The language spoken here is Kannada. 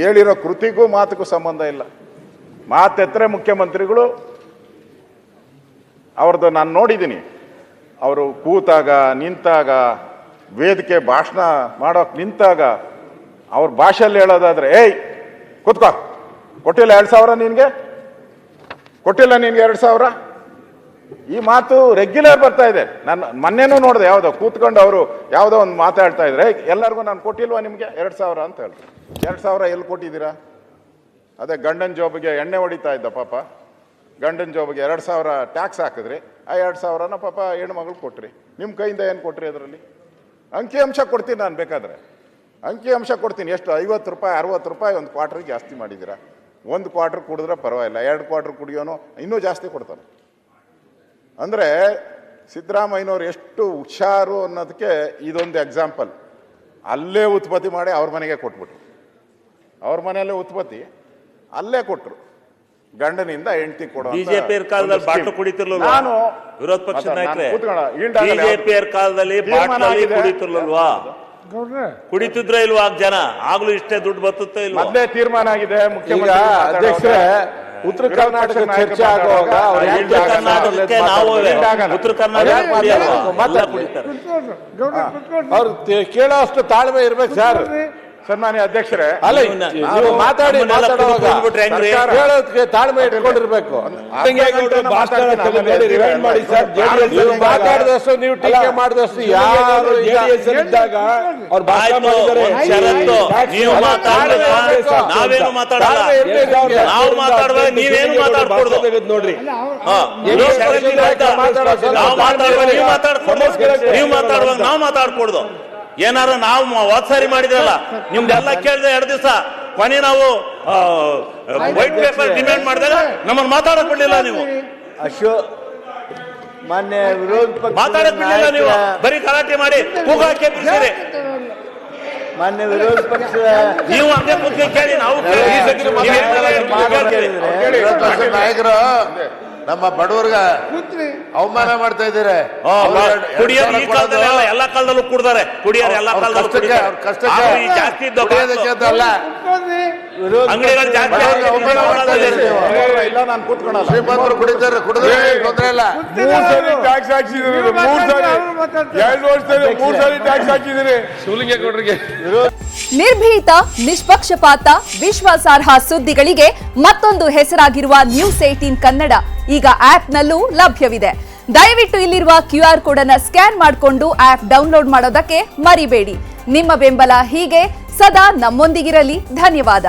ಹೇಳಿರೋ ಕೃತಿಗೂ ಮಾತುಗೂ ಸಂಬಂಧ ಇಲ್ಲ. ಮಾತೆತ್ತರೆ ಮುಖ್ಯಮಂತ್ರಿಗಳು ಅವ್ರದ್ದು ನಾನು ನೋಡಿದ್ದೀನಿ. ಅವರು ಕೂತಾಗ ನಿಂತಾಗ ವೇದಿಕೆ ಭಾಷಣ ಮಾಡೋಕೆ ನಿಂತಾಗ ಅವ್ರ ಭಾಷೆಯಲ್ಲಿ ಹೇಳೋದಾದ್ರೆ, ಏಯ್ ಕೂತ್ಕೋ, ಕೊಟ್ಟಿಲ್ಲ 2,000 ನಿನಗೆ, ಕೊಟ್ಟಿಲ್ಲ ನಿನ್ಗೆ 2,000. ಈ ಮಾತು ರೆಗ್ಯುಲರ್ ಬರ್ತಾ ಇದೆ. ನಾನು ಮೊನ್ನೆನೂ ನೋಡಿದೆ, ಯಾವುದೋ ಕೂತ್ಕೊಂಡು ಅವರು ಯಾವುದೋ ಒಂದು ಮಾತಾಡ್ತಾ ಇದ್ರೆ, ಎಲ್ಲರಿಗೂ ನಾನು ಕೊಟ್ಟಿಲ್ವಾ ನಿಮಗೆ 2,000 ಅಂತ ಹೇಳ್ತಾರೆ. 2,000 ಎಲ್ಲಿ ಕೊಟ್ಟಿದ್ದೀರಾ? ಅದೇ ಗಂಡನ ಜೋಬಿಗೆ ಎಣ್ಣೆ ಹೊಡಿತಾ ಇದ್ದ ಪಾಪ, ಗಂಡನ ಜೋಬಿಗೆ 2,000 ಟ್ಯಾಕ್ಸ್ ಹಾಕಿದ್ರಿ, ಆ 2,000ನ ಪಾಪ ಹೆಣ್ಮಗಳು ಕೊಟ್ರಿ. ನಿಮ್ಮ ಕೈಯಿಂದ ಏನು ಕೊಟ್ರಿ? ಅದರಲ್ಲಿ ಅಂಕಿಅಂಶ ಕೊಡ್ತೀನಿ ನಾನು, ಬೇಕಾದರೆ ಅಂಕಿಅಂಶ ಕೊಡ್ತೀನಿ. ಎಷ್ಟು? 50 ರೂಪಾಯಿ 60 ರೂಪಾಯಿ ಒಂದು ಕ್ವಾರ್ಟ್ರಿಗೆ ಜಾಸ್ತಿ ಮಾಡಿದ್ದೀರಾ. ಒಂದು ಕ್ವಾರ್ಟ್ರ್ ಕುಡಿದ್ರೆ ಪರವಾಗಿಲ್ಲ, 2 ಕ್ವಾರ್ಟ್ರ್ ಕುಡಿಯೋನು ಇನ್ನೂ ಜಾಸ್ತಿ ಕೊಡ್ತಾನೆ. ಅಂದರೆ ಸಿದ್ದರಾಮಯ್ಯನವ್ರು ಎಷ್ಟು ಹುಷಾರು ಅನ್ನೋದಕ್ಕೆ ಇದೊಂದು ಎಕ್ಸಾಂಪಲ್. ಅಲ್ಲೇ ಉತ್ಪತ್ತಿ ಮಾಡಿ ಅವ್ರ ಮನೆಗೆ ಕೊಟ್ಬಿಟ್ರು. ಅವ್ರ ಮನೆಯಲ್ಲೇ ಉತ್ಪತ್ತಿ ಅಲ್ಲೇ ಕೊಟ್ಟರು. ಗಂಡನಿಂದ ಹೆಂಡತಿ ಕೊಡೋ ಬಿಜೆಪಿ ಕಾಲದಲ್ಲಿ ಬಾಟ್ಲು ಕುಡಿತಿರ್ಲಿಲ್ವಾ? ನಾನು ವಿರೋಧ ಪಕ್ಷದ ನಾಯಕರೇ, ಬಿಜೆಪಿ ಕಾಲದಲ್ಲಿ ಬಾಟ್ಲಲ್ಲಿ ಕುಡಿತಿರ್ಲಿಲ್ವಾ? ಕುಡಿತಿದ್ರೆ ಇಲ್ವಾ ಜನ? ಆಗ್ಲೂ ಇಷ್ಟೇ ದುಡ್ಡು ಬರ್ತುತ್ತೆ ಇಲ್ವಾ? ಮೊದಲೇ ತೀರ್ಮಾನ ಆಗಿದೆ ಮುಖ್ಯಮಂತ್ರಿ ಅಧ್ಯಕ್ಷರೇ. ಉತ್ತರ ಕರ್ನಾಟಕ ಚರ್ಚೆ ಆಗುವಾಗ ಉತ್ತರ ಕರ್ನಾಟಕಕ್ಕೆ ನಾವು ಉತ್ತರ ಕರ್ನಾಟಕ ಅವ್ರು ಕೇಳೋ ಅಷ್ಟು ತಾಳ್ಮೆ ಇರ್ಬೇಕು ಸರ್. ಸನ್ಮಾನ್ಯ ಅಧ್ಯಕ್ಷರೇ, ಅಲ್ಲ ಮಾತಾಡಿ ಹೇಳೋದಕ್ಕೆ ತಾಳ್ಮೆ ಇಟ್ಕೊಂಡಿರ್ಬೇಕು. ಮಾತಾಡಿದಷ್ಟು ನೀವು ಟೀಕೆ ಮಾಡಿದಷ್ಟು ಯಾರು ಇದ್ದಾಗ ಅವ್ರು ನೀವು ನಾವೇನು ಮಾತಾಡಲ್ಲ, ನಾವು ಮಾತಾಡುವಾಗ ನೀವೇನು ಮಾತಾಡ್ಕೊಡ್ದು ನೋಡ್ರಿ. ನಾವು ಮಾತಾಡುವಾಗ ನೀವು ಮಾತಾಡುವಾಗ ನಾವು ಮಾತಾಡ್ಕೊಡ್ದು. ಏನಾರು ನಾವು ವಾತ್ಸಾರಿ ಮಾಡಿದ್ರಲ್ಲ, ನಿಮ್ದೆಲ್ಲ ಕೇಳಿದೆ 2 ದಿವಸ, ಕೊನೆ ನಾವು ವೈಟ್ ಪೇಪರ್ ಡಿಮ್ಯಾಂಡ್ ಮಾಡಿದಾಗ ನಮ್ಮನ್ನು ಮಾತಾಡಕ್ ಬಿಡ್ಲಿಲ್ಲ. ನೀವು ಮಾನ್ಯ ವಿರೋಧ ಪಕ್ಷ ಮಾತಾಡಕ್ ಬಿಡ್ಲಿಲ್ಲ. ನೀವು ಬರೀ ಗಲಾಟೆ ಮಾಡಿ ಕೂಗಾಕೆ ಬಿಡ್ತೀರಿ. ಮಾನ್ಯ ವಿರೋಧ ಪಕ್ಷ ನೀವು ಹಂಗೆ ಕೂತ್ಕೊಂಡು ಕೇಳಿ, ನಾವು ನಾಯಕರು ನಮ್ಮ ಬಡವರ್ಗ ಅವಮಾನ ಮಾಡ್ತಾ ಇದ್ದಾರೆ. ಕುಡಿಯೋರು ಈ ಕಾಲದಲ್ಲಿ ಎಲ್ಲ ಕಾಲದಲ್ಲೂ ಕುಡ್ದಾರೆ. ಕುಡಿಯೋರು ಎಲ್ಲ ಕಾಲದಲ್ಲೂ ಜಾಸ್ತಿ ಅಲ್ಲ, ಅಂಗಡಿಗಳು ಜಾಸ್ತಿ ಇಲ್ಲ, ನಾನು ಕೂತ್ಕೊಳ್ಳಲ್ಲ. ಶ್ರೀಮಂತರು ಕುಡಿತಾರೆ, ಕುಡಿದ್ರೆ ತೊಂದರೆ ಇಲ್ಲ. 3 ಸರಿ ಟ್ಯಾಕ್ಸ್ ಹಾಕಿಸಿದ್ರಿ, 3 ಸರಿ 2 ವರ್ಷದಲ್ಲಿ 3 ಸರಿ ಟ್ಯಾಕ್ಸ್ ಹಾಕಿದಿರಿ ಸೂಲಿಗೆ ಕೊಡ್ರಿಗೆ. ನಿರ್ಭೀತ, ನಿಷ್ಪಕ್ಷಪಾತ, ವಿಶ್ವಾಸಾರ್ಹ ಸುದ್ದಿಗಳಿಗೆ ಮತ್ತೊಂದು ಹೆಸರಾಗಿರುವ ನ್ಯೂಸ್ 18 ಕನ್ನಡ ಈಗ ಆಪ್ನಲ್ಲೂ ಲಭ್ಯವಿದೆ. ದಯವಿಟ್ಟು ಇಲ್ಲಿರುವ QR ಕೋಡ್ ಅನ್ನು ಸ್ಕ್ಯಾನ್ ಮಾಡಿಕೊಂಡು ಆಪ್ ಡೌನ್ಲೋಡ್ ಮಾಡೋದಕ್ಕೆ ಮರಿಬೇಡಿ. ನಿಮ್ಮ ಬೆಂಬಲ ಹೀಗೆ ಸದಾ ನಮ್ಮೊಂದಿಗಿರಲಿ. ಧನ್ಯವಾದ.